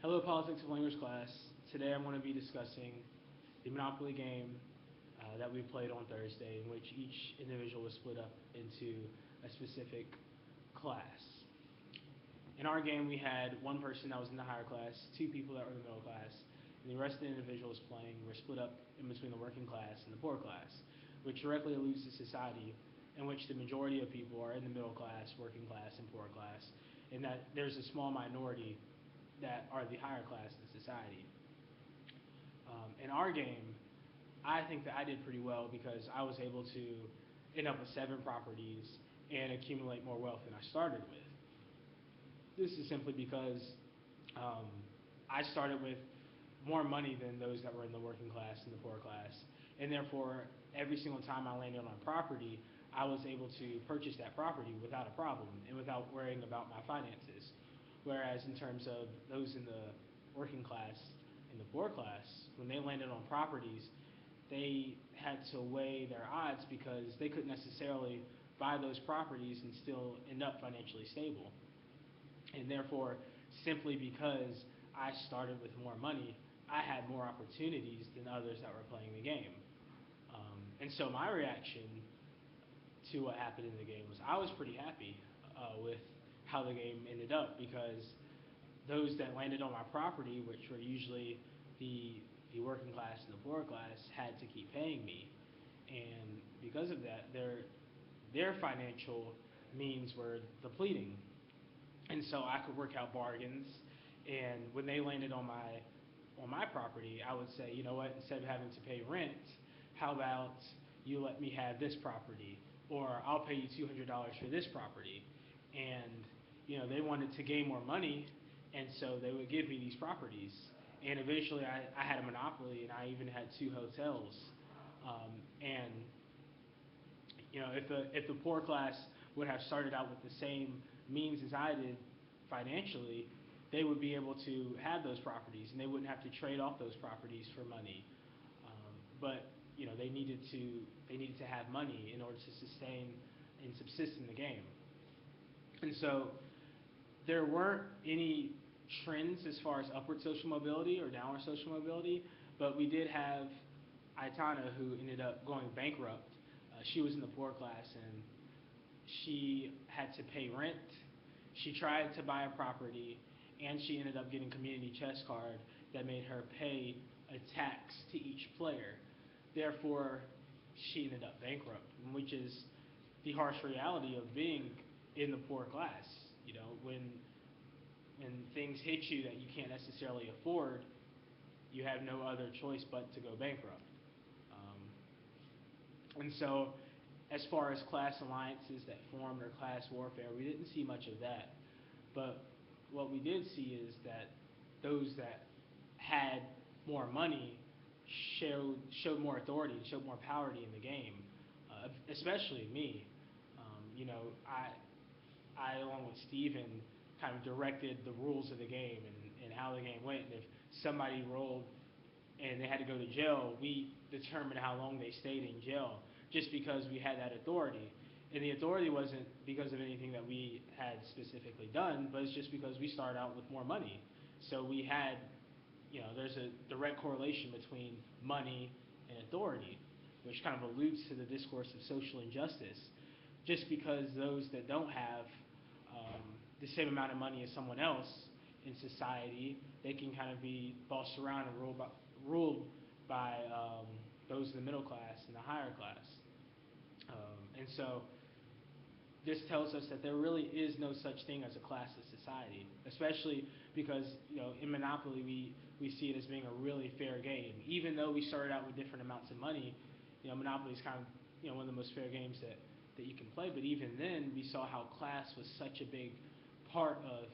Hello, Politics of Language class. Today I'm going to be discussing the Monopoly game that we played on Thursday, in which each individual was split up into a specific class. In our game, we had one person that was in the higher class, two people that were in the middle class, and the rest of the individuals playing were split up in between the working class and the poor class, which directly alludes to society in which the majority of people are in the middle class, working class, and poor class, and that there's a small minority that are the higher class in society. In our game, I think that I did pretty well because I was able to end up with 7 properties and accumulate more wealth than I started with. This is simply because um, I started with more money than those that were in the working class and the poor class, and therefore every single time I landed on a property, I was able to purchase that property without a problem and without worrying about my finances. Whereas in terms of those in the working class and the poor class, when they landed on properties, they had to weigh their odds because they couldn't necessarily buy those properties and still end up financially stable. And therefore, simply because I started with more money, I had more opportunities than others that were playing the game. And so my reaction to what happened in the game was I was pretty happy with how the game ended up because those that landed on my property, which were usually the working class and the poor class, had to keep paying me, and because of that, their financial means were depleting, and so I could work out bargains. And when they landed on my property, I would say, you know what, instead of having to pay rent, how about you let me have this property, or I'll pay you $200 for this property, and they wanted to gain more money, and so they would give me these properties. And eventually, I had a monopoly, and I even had 2 hotels. And if the poor class would have started out with the same means as I did financially, they would be able to have those properties, and they wouldn't have to trade off those properties for money. But they needed to have money in order to sustain and subsist in the game. And so there weren't any trends as far as upward social mobility or downward social mobility, but we did have Aitana, who ended up going bankrupt. She was in the poor class, and she had to pay rent. She tried to buy a property, and she ended up getting a community chest card that made her pay a tax to each player. Therefore, she ended up bankrupt, which is the harsh reality of being in the poor class. When things hit you that you can't necessarily afford, you have no other choice but to go bankrupt. And so, as far as class alliances that formed or class warfare, we didn't see much of that. But what we did see is that those that had more money showed more authority and showed more power in the game, especially me. I along with Steven kind of directed the rules of the game and how the game went. And if somebody rolled and they had to go to jail, we determined how long they stayed in jail just because we had that authority. And the authority wasn't because of anything that we had specifically done, but it's just because we started out with more money. So we had, there's a direct correlation between money and authority, which kind of alludes to the discourse of social injustice. Just because those that don't have the same amount of money as someone else in society, they can kind of be bossed around and ruled by those in the middle class and the higher class. And so this tells us that there really is no such thing as a classless society, especially because in Monopoly we see it as being a really fair game. Even though we started out with different amounts of money, Monopoly is kind of one of the most fair games that you can play. But even then, we saw how class was such a big part of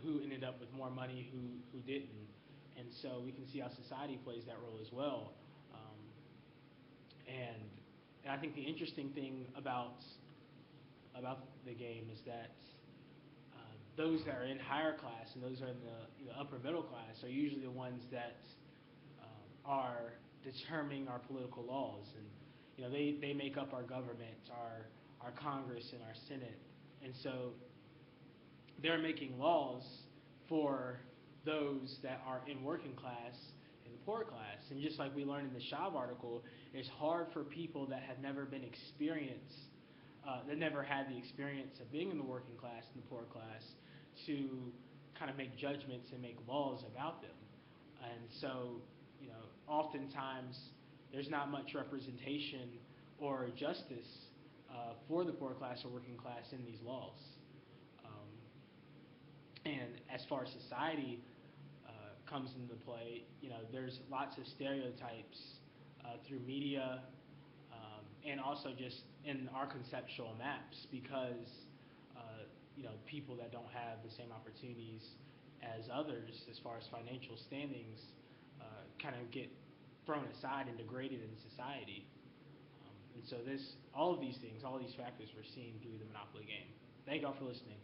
who ended up with more money, who didn't, and so we can see how society plays that role as well. And I think the interesting thing about the game is that those that are in higher class and those that are in the upper middle class are usually the ones that are determining our political laws, and they make up our government, our Congress, and our Senate, and so they're making laws for those that are in working class and the poor class. And just like we learned in the Schaub article, it's hard for people that have never been experienced, that never had the experience of being in the working class and the poor class, to kind of make judgments and make laws about them. And so, oftentimes there's not much representation or justice for the poor class or working class in these laws. Um, and as far as society comes into play, there's lots of stereotypes through media, and also just in our conceptual maps, because people that don't have the same opportunities as others as far as financial standings kind of get thrown aside and degraded in society. And so all of these things, all these factors we're seeing through the Monopoly game. Thank y'all for listening.